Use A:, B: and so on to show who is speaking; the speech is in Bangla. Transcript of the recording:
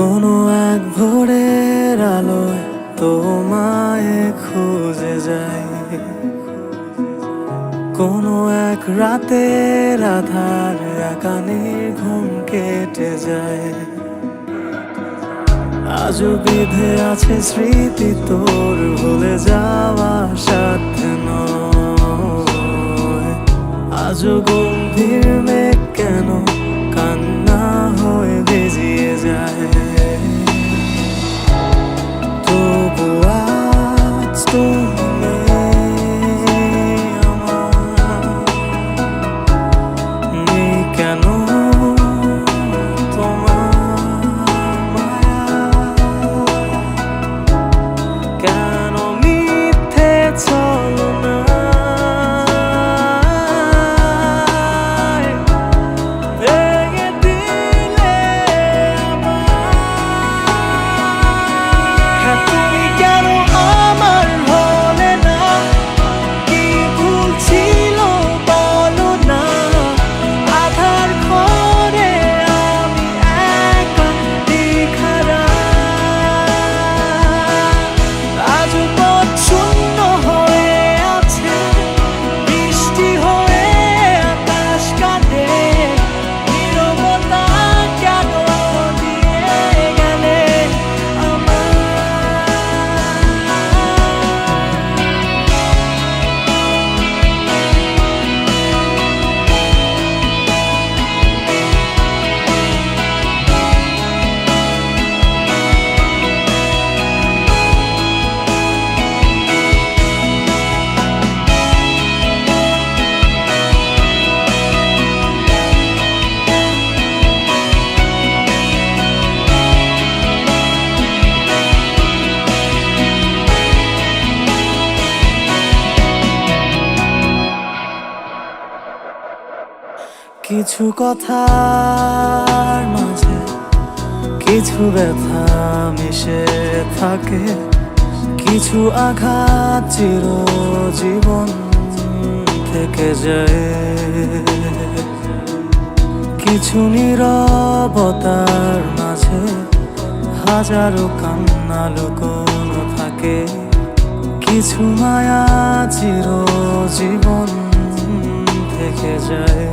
A: কোনো এক ভোরের আলোয় তোমায় খুঁজে যাই, কোনো এক রাতের আধার একানের ঘুম কেটে যায়। আজও বিধে আছে স্মৃতি তোর, ভুলে যাওয়া সাধ্য নয়। আজও গম্ভীর মেঘ কেন কান্না হয়ে ভিজিয়ে যায়। তবু আজ তুমি আমার নেই কেন, তোমার মায়া কেন মিথ্যে ছলনা ভেঙে দিলে আমার। তুমি কেন আমার হলে না, কি ভুল ছিল বলো না। আধার ঘরে আমি একা দিখারা, আজ পথ শূন্য হয়ে আছে, বৃষ্টি হয়ে আকাশ কাঁদে। নীরবতা কেন দিয়ে গেলে আমার। কিছু কথার মাঝে কিছু ব্যথা মিশে থাকে, কিছু আঘাত চিরজীবন থেকে যায়। কিছু নীরবতার মাঝে হাজারো কান্না লুকোনো থাকে, কিছু মায়া চিরজীবন থেকে যায়।